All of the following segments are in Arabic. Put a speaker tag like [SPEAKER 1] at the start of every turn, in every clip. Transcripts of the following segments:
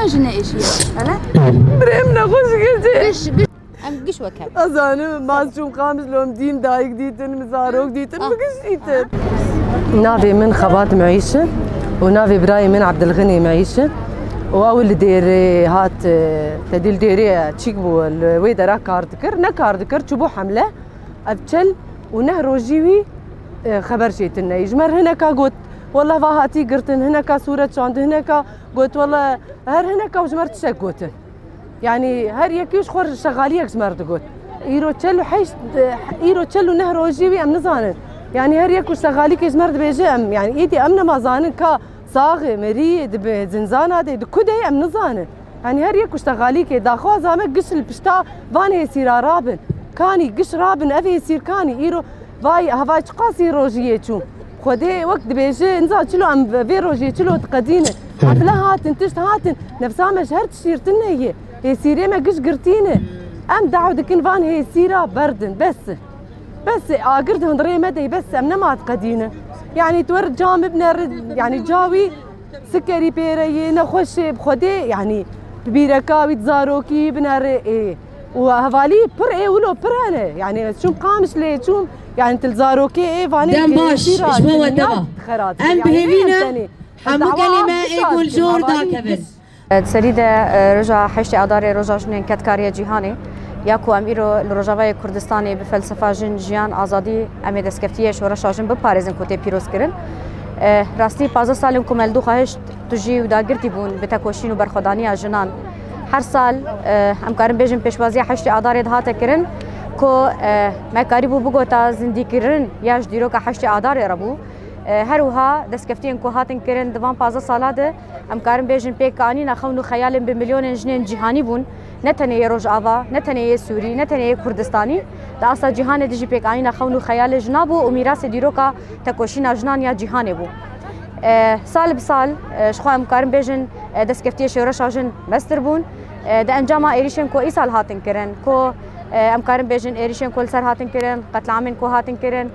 [SPEAKER 1] جنة إيش هلا
[SPEAKER 2] بريمنا خوش قلتي
[SPEAKER 1] قش أم قش وكم
[SPEAKER 2] أزاني مازجوم خامس لوم دين دايق ديتن مزاروك ديتن مقش ديتن نافي من خبات معيشة ونافي براي من عبد الغني معيشة وأول ديري هات تديل ديري تشيكبو الويدرا كاردكر نكاردكر تشبو حملة أبتل ونهرو جيوي خبر شيتنا يجمر هناك قلت والله فاهاتي قرتن هناك صورة شاند هناك قلت والله هر هناك وجمرت شك قلت يعني هر يكيش خور شغالية جمرت قلت يرو تشلو حيش يرو تشلو نهرو جيوي أم نزانن يعني هر يكوش شغالية جمرت بيجي أم يعني إيدي أمنا ما زانن كا صاغي مريد بزنزانة دي كده أم نزانن يعني هر يكوش شغالية داخوا زامك قش البشتا فاني يصير رابن كاني قش رابن أبي يصير كاني يرو فاي هواي قاسي روجيه شو خدي وقت بيجي نزال شلو ام في روجيه شلو تقدينه حفله هاتن تشت هاتن نفسها مشهر تشيرتنا هي سيري ما قش قرتينه ام دعوا دكن فان هي سيره بردن بس قرد هندري مدي بس امنا ما تقدينه يعني تور جامب يعني جاوي سكري بيري نخش بخدي يعني بيركاوي تزاروكي بنر ايه وهفالي بر ايه ولو بر انا يعني شو قامش ليه شو يعني تلزاروكي ايه فاني
[SPEAKER 3] دم باش شبوه دما ام بهيفينا حمو كلمه يقول جور داكبن
[SPEAKER 4] سريده رجع حشتي اداري رجع جنين كتكاريه جيهاني ياكو اميرو لروجاوي كردستاني بفلسفه جن جيان ازادي امي دسكفتيه شورا جن بباريزن كوتي بيروز كرن راستي 15 سال كمل دو خهشت تجي ودا قرتي بون بتكوشين وبرخدانيه جنان هر سال ام کارم بیشم پیشوازی حشت اداره دهات کرن کو ما کاریبو بگوتا زندگی کرن یاش دیرو که حشت اداره ربو هر وها دستکفتین کو هاتن کرن دوام 15 ساله ده ام کارم بیشم پیکانی نخونو خیال به میلیون جنین جهانی بون نتنه روج آوا نتنه سوری نتنه کردستانی دا اصلا جهان دیجی پیکانی نخونو خیال جنابو و میراث دیرو که تکوشین جنان یا جهانی بو سال بسال شخوام کارم بیشن دستکفتی شورش آجن مستر بون ده انجام ایریشن کو ایسال هاتن کرن کو ام کارم بیشن ایریشن کل سر هاتن کرن قتل عامن کو هاتن کرن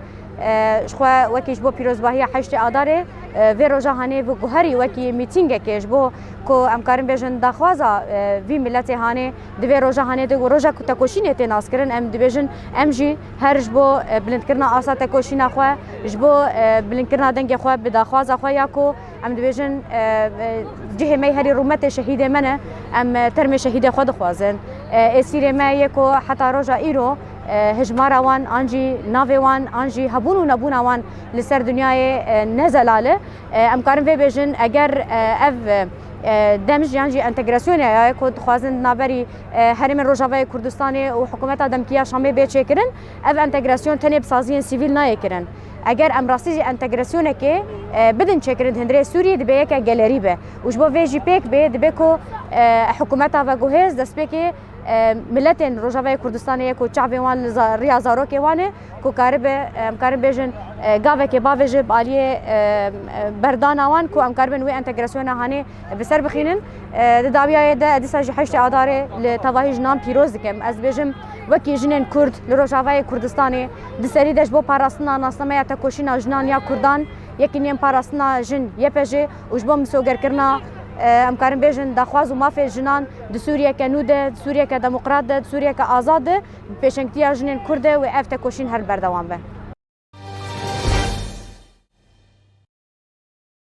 [SPEAKER 4] شخوا وکیش بو پیروزباهی حشت اداره و روزانه و گوهری وکی میتینگ کش بو کو ام کارم بیشن دخوازا وی ملت هانه دوی روزانه ده روزا کو تکوشینه تناس کرن ام دیویژن ام جی هرج بو بلند کرنا آسا تکوشینا خو جبو بلند کرنا دنگ خو بدخوازا خو یاکو ام دیویژن جه می هری رومت شهید منه ام ترم شهید خود خوازن اسیر ما یکو حتی روزا ایرو هجمار وان انجی ناوی وان انجی هبون و نبون وان لسر دنیای نزلاله ام کارم وی بیژن اگر اف دمج یعنی انتگراسیون یا کد خوازن نابری هرم روجاوی کردستانی و حکومت دمکیا شامی بیچه کرن اف انتگراسیون تنه بسازی سیویل نای کرن اگر امراسی انتگراسیون که بدن چکرند هندره سوریه دبی که گالری به وجبو ویجی پیک به دبی کو حکومت و گوهز دست که ملتن روجاوی کردستانی کو چاوی وان ریاضارو که وانه کو کارب بیژن گاوه که باوجه بالیه بردان وان کو ام کاربن وی انتگراسیون هانه بسر بخینن داویای ده دساج حشت اداره لتواهی جنان پیروز دکم از بیژم وکی جنن کرد لروجاوی کردستانی دسری دش بو پاراستنا ناسنامه تا کوشینا جنان یا کردان یکی نیم پاراستنا جن یپجه وجبو مسوگر کرنا ام کارم بیژن دخواز و مافی جنان د سوریه که نوده سوریه که دموکرات ده سوریه که آزاده پیشنگتیا جنین کرده و افت کوشین هر بردوام به